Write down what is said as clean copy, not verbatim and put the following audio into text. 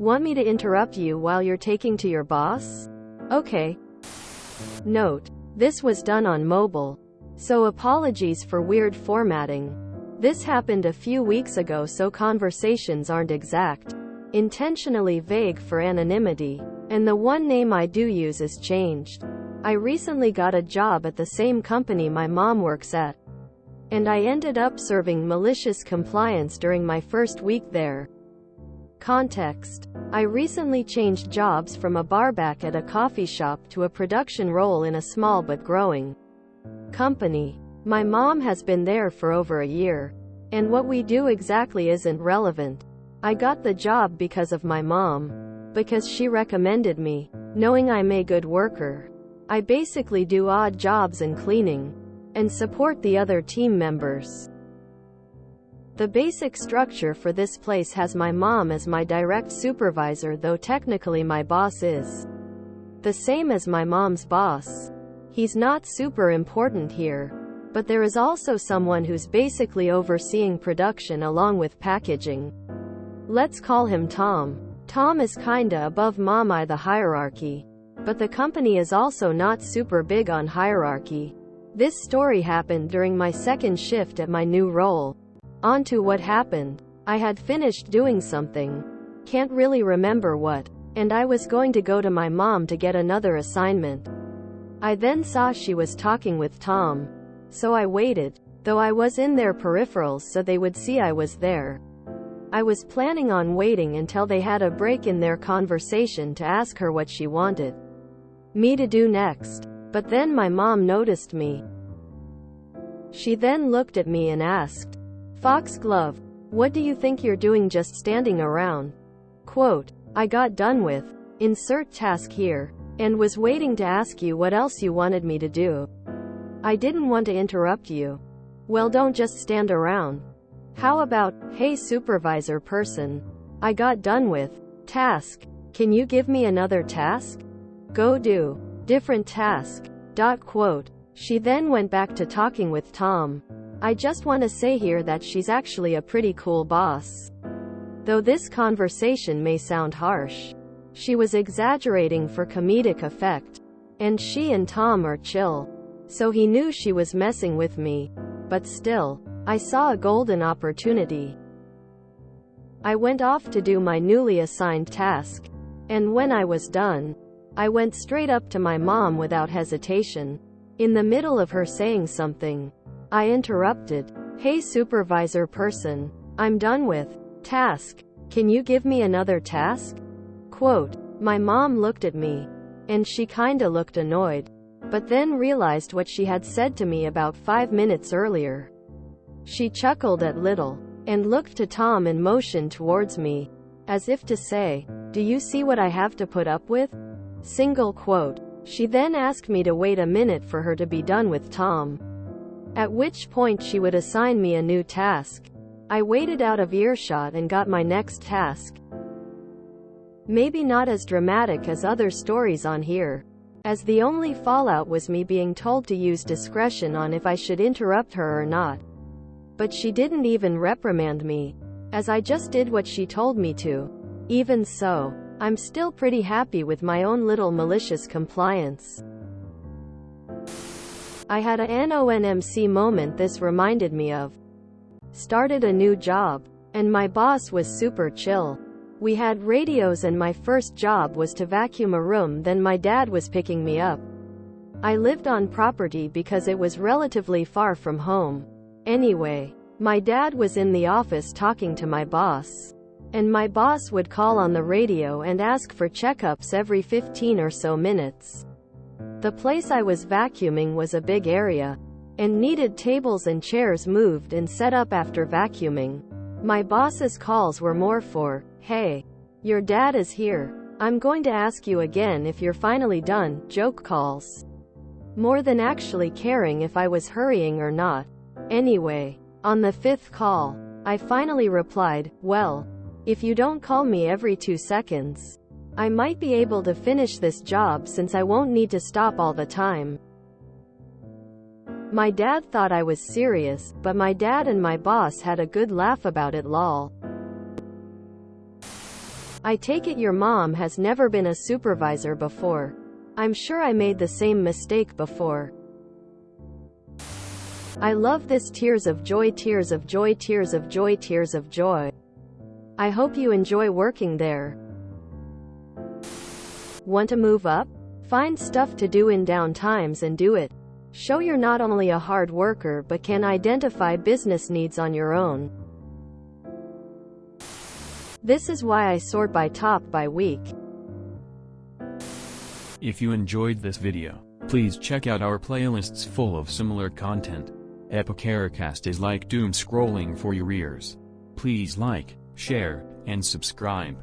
Want me to interrupt you while you're taking to your boss? Okay. Note: this was done on mobile, so apologies for weird formatting. This happened a few weeks ago, so conversations aren't exact, intentionally vague for anonymity, and the one name I do use is changed. I recently got a job at the same company my mom works at, and I ended up serving malicious compliance during my first week there. Context: I recently changed jobs from a barback at a coffee shop to a production role in a small but growing company. My mom has been there for over a year, and what we do exactly isn't relevant. I got the job because of my mom, because she recommended me, knowing I'm a good worker. I basically do odd jobs and cleaning, and support the other team members. The basic structure for this place has my mom as my direct supervisor, though technically my boss is the same as my mom's boss. He's not super important here, but there is also someone who's basically overseeing production along with packaging. Let's call him Tom. Tom is kinda above Mom in the hierarchy, but the company is also not super big on hierarchy. This story happened during my second shift at my new role. On to what happened. I had finished doing something, can't really remember what, and I was going to go to my mom to get another assignment. I then saw she was talking with Tom, so I waited, though I was in their peripherals so they would see I was there. I was planning on waiting until they had a break in their conversation to ask her what she wanted me to do next. But then my mom noticed me. She then looked at me and asked, "Foxglove, what do you think you're doing just standing around?" Quote, "I got done with, insert task here, and was waiting to ask you what else you wanted me to do. I didn't want to interrupt you." Well, don't just stand around. How about, "Hey supervisor person, I got done with task. Can you give me another task? Go do different task." Quote. She then went back to talking with Tom. I just want to say here that she's actually a pretty cool boss. Though this conversation may sound harsh, she was exaggerating for comedic effect, and she and Tom are chill, so he knew she was messing with me. But still, I saw a golden opportunity. I went off to do my newly assigned task, and when I was done, I went straight up to my mom without hesitation. In the middle of her saying something, I interrupted. "Hey supervisor person, I'm done with task. Can you give me another task?" Quote. My mom looked at me, and she kinda looked annoyed, but then realized what she had said to me about 5 minutes earlier. She chuckled a little, and looked to Tom and motioned towards me, as if to say, "Do you see what I have to put up with?" Single quote. She then asked me to wait a minute for her to be done with Tom, at which point she would assign me a new task. I waited out of earshot and got my next task. Maybe not as dramatic as other stories on here, as the only fallout was me being told to use discretion on if I should interrupt her or not. But she didn't even reprimand me, as I just did what she told me to. Even so, I'm still pretty happy with my own little malicious compliance. I had a NONMC moment this reminded me of. Started a new job, and my boss was super chill. We had radios and my first job was to vacuum a room, then my dad was picking me up. I lived on property because it was relatively far from home. Anyway, my dad was in the office talking to my boss, and my boss would call on the radio and ask for checkups every 15 or so minutes. The place I was vacuuming was a big area, and needed tables and chairs moved and set up after vacuuming. My boss's calls were more for, "Hey, your dad is here. I'm going to ask you again if you're finally done," joke calls, more than actually caring if I was hurrying or not. Anyway, on the 5th call, I finally replied, "Well, if you don't call me every 2 seconds, I might be able to finish this job since I won't need to stop all the time." My dad thought I was serious, but my dad and my boss had a good laugh about it lol. I take it your mom has never been a supervisor before. I'm sure I made the same mistake before. I love this. Tears of joy, tears of joy, tears of joy, tears of joy. I hope you enjoy working there. Want to move up? Find stuff to do in down times and do it. Show you're not only a hard worker but can identify business needs on your own. This is why I sort by top by week. If you enjoyed this video, please check out our playlists full of similar content. Epicaricast is like doom scrolling for your ears. Please like, share, and subscribe.